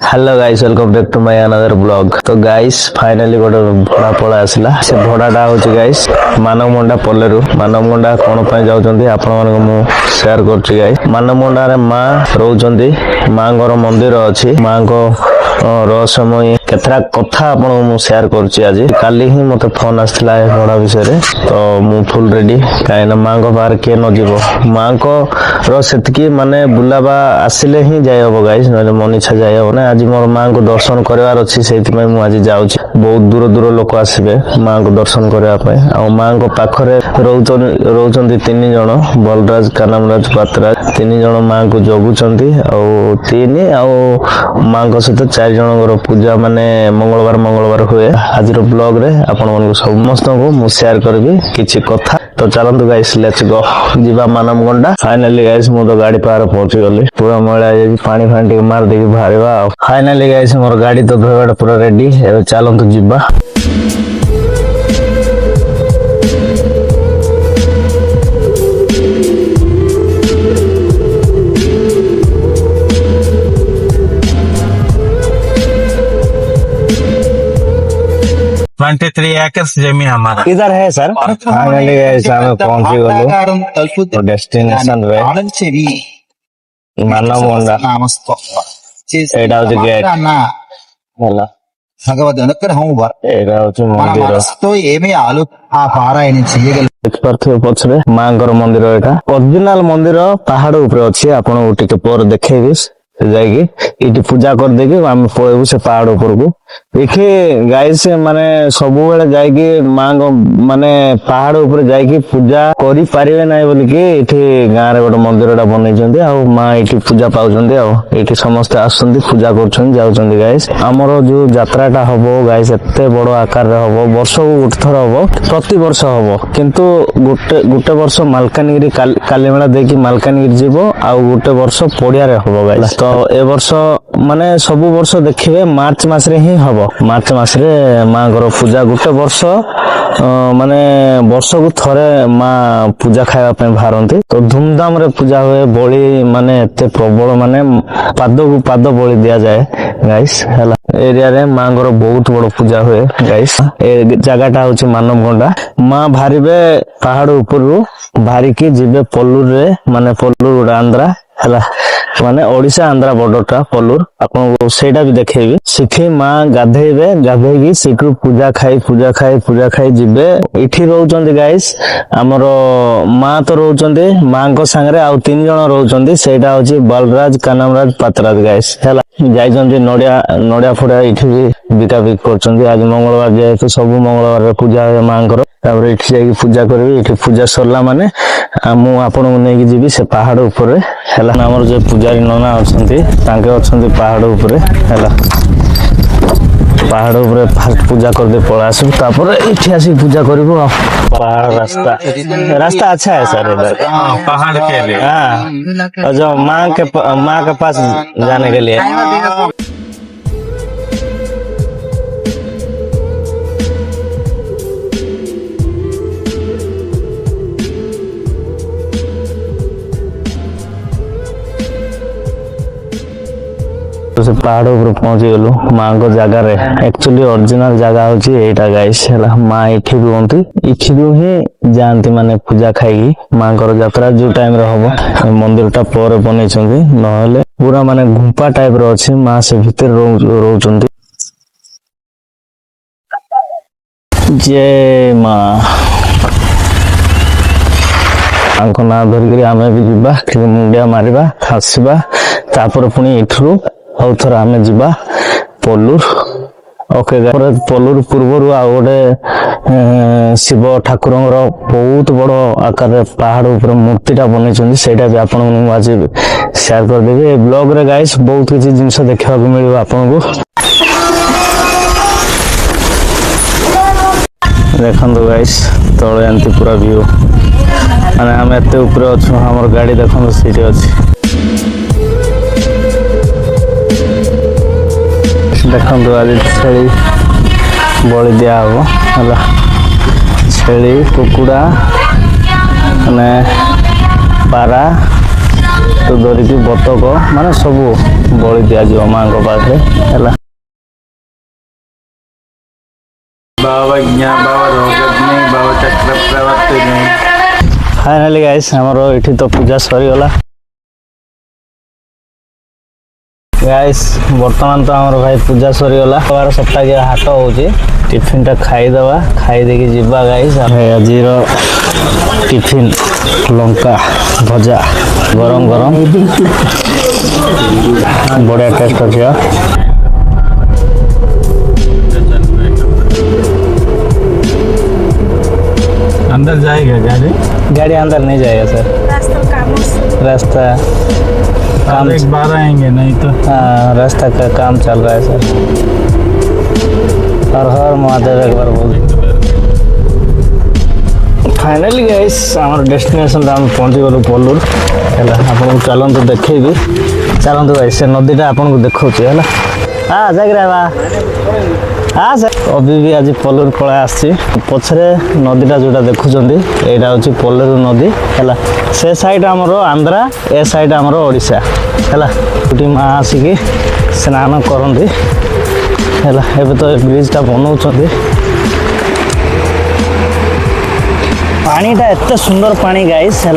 Hello guys welcome back to my another blog. तो guys finally गोटे भड़ा पड़ा आसला। से भड़ाटा होची गाइस मानवमुंडा पल्लेरु। मानवमुंडा कोन पय जाउचंदी आपण मानको मु शेयर करची गाइस। मानवमुंडा रे मां रहउचंदी, मांगर मंदिर अछि। मां को रहस्यमय केतरा कथा आपण मु शेयर करची। आज काली ही मते फोन आसला ए भड़ा विषय रे। तो मु फुल रेडी काइना मां को बाहर के न जीवो। मां को रो सेतकी माने बुलाबा आसिले ही जाय हबो गाइस, नले मन इच्छा जाय हबो ना। आज मोर मां को दर्शन करवार अछि, सेति मैं मु आज जाउछी। बहुत दूर दूर लोक आसीबे मां को दर्शन करबा पय। आ मां को पाखरे रहउचंदी तीन जण, बलराज, कानामराज, पातराज। तीन जण मां को जगुचंदी। आ तीन आ मां को सहित चार जण पूजा माने मंगलवार हुए। आज रो ब्लॉग रे आपण मन समस्त को मु शेयर करबी किछि कथा। तो चलंतु गाइस लेट्स गो जीवा मानवगंडा। फाइनली गाइस मु तो गाड़ी पार पहुंची गली। पूरा मळा जे पानी फांटी मार देकी भारीबा। फाइनली गाइस मोर गाड़ी तो धोबाटा पूरा रेडी। ए चलंतु जीवा। Three acres जमीन हमारा इधर है सर। फाइनली गाइस हम पहुंची गलो तो डेस्टिनेशन रे मानवगंडा। एटा होची गेट होला భగవద్గీత హోంవర్క్ एटा होची మన मंदिर। మనసుతో ఏమి ఆ పారాయణ చేయగల ଦେଖିପାରୁଥିବେ ପଛରେ ମାଙ୍କର ମନ୍ଦିର। ଏଟା ଅରିଜିନାଲ ମନ୍ଦିର ପାହାଡ ଉପରେ ଅଛି। ଆପଣଙ୍କୁ ଟିକେ ପରେ ଦେଖେଇବି। ଯାଇକି ଏଠି ପୂଜା କରିଦେଇକି ଆମେ ପଳେଇବୁ ସେ ପାହାଡ ଉପରକୁ। ଏଠି ଗାଇସ୍ ମାନେ ସବୁବେଳେ ଯାଇକି ମାଙ୍କ ମାନେ ପାହାଡ ଉପରେ ଯାଇକି ପୂଜା କରିପାରିବେ ନାହିଁ ବୋଲିକି ଏଠି ଗାଁରେ ଗୋଟେ ମନ୍ଦିରଟା ବନେଇଛନ୍ତି। ଆଉ ମା ଏଠି ପୂଜା ପାଉଛନ୍ତି। ଆଉ ଏଠି ସମସ୍ତେ ଆସୁଛନ୍ତି, ପୂଜା କରୁଛନ୍ତି, ଯାଉଛନ୍ତି। ଗାଇସ୍ ଆମର ଯୋଉ ଯାତ୍ରାଟା ହବ ଗାଇସ୍ ଏତେ ବଡ ଆକାରରେ ହବ। ବର୍ଷକୁ ଗୋଟେ ଥର ହବ, ପ୍ରତିବର୍ଷ ହବ। କିନ୍ତୁ ଗୋଟେ ବର୍ଷ ମାଲକାନଗିରି କାଲିମେଳା ଦେଇକି ମାଲକାନଗିରି ଯିବ, ଆଉ ଗୋଟେ ବର୍ଷ ପଡିଆରେ ହବ ଗାଇସ୍। ତ ଏ ବର୍ଷ ମାନେ ସବୁ ବର୍ଷ ଦେଖିବେ ମାର୍ଚ୍ଚ ମାସରେ ହିଁ ହବ। ମାର୍ଚ୍ଚ ମାସରେ ମାଙ୍କର ପୂଜା ଗୋଟେ ବର୍ଷ ମାନେ ବର୍ଷକୁ ଥରେ ମା ପୂଜା ଖାଇବା ପାଇଁ ବାହାରନ୍ତି। ତ ଧୁମଧାମ ରେ ପୂଜା ହୁଏ। ବଳି ମାନେ ଏତେ ପ୍ରବଳ, ମାନେ ପାଦକୁ ପାଦ ବଳି ଦିଆଯାଏ ଗାଇସ୍ ହେଲା। ଏରିଆରେ ମାଙ୍କର ବହୁତ ବଡ ପୂଜା ହୁଏ ଗାଇସ୍। ଏ ଜାଗାଟା ହଉଛି ମାନବଗଣ୍ଡା। ମା ବାହାରିବେ ପାହାଡ ଉପରୁ, ବାହାରିକି ଯିବେ ପଲ୍ଲୁରରେ, ମାନେ ପଲ୍ଲୁର ଗୋଟେ ଆନ୍ଧ୍ରା ହେଲା, ମାନେ ଓଡିଶା ଆନ୍ଧ୍ରା ବର୍ଡରଟା ପଲ୍ଲୁର। ଆପଣଙ୍କୁ ସେଇଟା ବି ଦେଖେଇବି। ସେଠି ମା ଗାଧେଇବେ, ଗାଧେଇକି ସେଠୁ ପୂଜା ଖାଇ ଯିବେ। ଏଠି ରହୁଛନ୍ତି ଗାଇସ୍ ଆମର ମା ତ ରହୁଛନ୍ତି, ମାଙ୍କ ସାଙ୍ଗରେ ଆଉ ତିନି ଜଣ ରହୁଛନ୍ତି। ସେଇଟା ହଉଛି ବଲରାଜ, କାନାମରାଜ, ପାତରାଜ ଗାଇସ୍ ହେଲା। ଯାଇଛନ୍ତି ନଡିଆ ଫଡିଆ ଏଇଠି ବି ବିକାବିକି କରୁଛନ୍ତି। ଆଜି ମଙ୍ଗଳବାର ଯେହେତୁ ସବୁ ମଙ୍ଗଳବାରରେ ପୂଜା ହୁଏ ମାଙ୍କର। ତାପରେ ଏଠି ଯାଇକି ପୂଜା କରିବି। ଏଠି ପୂଜା ସରିଲା ମାନେ ମୁଁ ଆପଣଙ୍କୁ ନେଇକି ଯିବି ସେ ପାହାଡ ଉପରେ ହେଲା। ଆମର ଯୋଉ ପୂଜାରୀ ନନା ଅଛନ୍ତି ତାଙ୍କେ ଅଛନ୍ତି ପାହାଡ ଉପରେ ହେଲା। ପାହାଡ ଉପରେ ଫାଷ୍ଟ ପୂଜା କରିଦେଇ ପଳେଇ ଆସିବୁ, ତାପରେ ଏଠି ଆସିକି ପୂଜା କରିବୁ। ଆଉ पहाड़ रास्ता अच्छा है सर इधर। पहाड़ के लिए हाँ, और जो माँ के पास जाने के लिए। से पहाड़ ऊपर पहुंची गलु माँ को जगार। एक्चुअली ओरिजिनल जगह होची एटा गाइस हैला। माँ इठी रुहंती, इठी रु ही जानती माने पूजा खाई। माँ को यात्रा जो टाइम रे हबो मंदिरटा पर बनेइछंती, नहले पूरा माने गुंपा टाइप रो अछि। माँ से भीतर रहउछंती। जय माँ। आंको ना धरिकरी आमे भी जिबा, मुंडिया मारिबा, खासिबा, तापर पुणी इठरू ଆଉ ଥରେ ଆମେ ଯିବା ପଲ୍ଲୁର। ଓକେ ପଲ୍ଲୁର ପୂର୍ବରୁ ଆଉ ଗୋଟେ ଶିବ ଠାକୁରଙ୍କର ବହୁତ ବଡ ଆକାରରେ ପାହାଡ ଉପରେ ମୂର୍ତ୍ତିଟା ବନେଇଛନ୍ତି। ସେଇଟା ବି ଆପଣଙ୍କୁ ମୁଁ ଆଜି ସେୟାର କରିଦେବି ଏ ବ୍ଲଗ ରେ ଗାଇସ୍। ବହୁତ କିଛି ଜିନିଷ ଦେଖିବାକୁ ମିଳିବ ଆପଣଙ୍କୁ। ଦେଖନ୍ତୁ ଗାଇସ୍ ତଳେ ଏମିତି ପୁରା ଭିଉ, ମାନେ ଆମେ ଏତେ ଉପରେ ଅଛୁ। ଆମର ଗାଡି ଦେଖନ୍ତୁ ସେଇଠି ଅଛି। ଦେଖନ୍ତୁ ଆଜି ଛେଳି ବଳି ଦିଆ ହବ ହେଲା। ଛେଳି, କୁକୁଡ଼ା, ମାନେ ପାରା ଠୁ ଧରିକି ବତକ ମାନେ ସବୁ ବଳି ଦିଆଯିବ ମାଙ୍କ ପାଖରେ ହେଲା। बाबा ज्ञा बाबा रोगग्नि बाबा चक्र प्रवर्तिनि। फाइनाली गाइस ଆମର ଏଠି ତ ପୂଜା ସରିଗଲା। ଗାଇସ୍ ବର୍ତ୍ତମାନ ତ ଆମର ଭାଇ ପୂଜା ସରିଗଲା। ସପ୍ତାହିଆ ହାଟ ହଉଛି, ଟିଫିନଟା ଖାଇଦେବା, ଖାଇ ଦେଇକି ଯିବା ଗାଇସ୍। ଆଜିର ଟିଫିନ ଲଙ୍କା ଭଜା ଗରମ ଗରମ ବଢ଼ିଆ ଟେଷ୍ଟ ଅଛି। अंदर जाएगा गाड़ी? गाड़ी अंदर नहीं जाएगा सर, रास्ता काम एक बार आएंगे नहीं तो। हाँ, रास्ता का काम चल रहा है सर। हर हर महादेव एक बार बोल। फाइनाली गाइस आमर डेस्टिनेशन आम पहुँची गलु पल्लूर है। आपको चलतु देखी चलतु गाइस से नदीटा आपको देखा है। हाँ जागिरा बा हाँ सर अभी भी आज पल्लूर पड़ा आसी पछरे नदीटा जोटा देखुं यहाँ हूँ पल्लूर नदी है। से साइड आमर आंध्रा ए साइड आमर ओडिशा है। माँ आसिकी स्नान करती है। एबे तो ब्रिजटा बनाऊँ पानीटा एत सुंदर पानी गाइस है।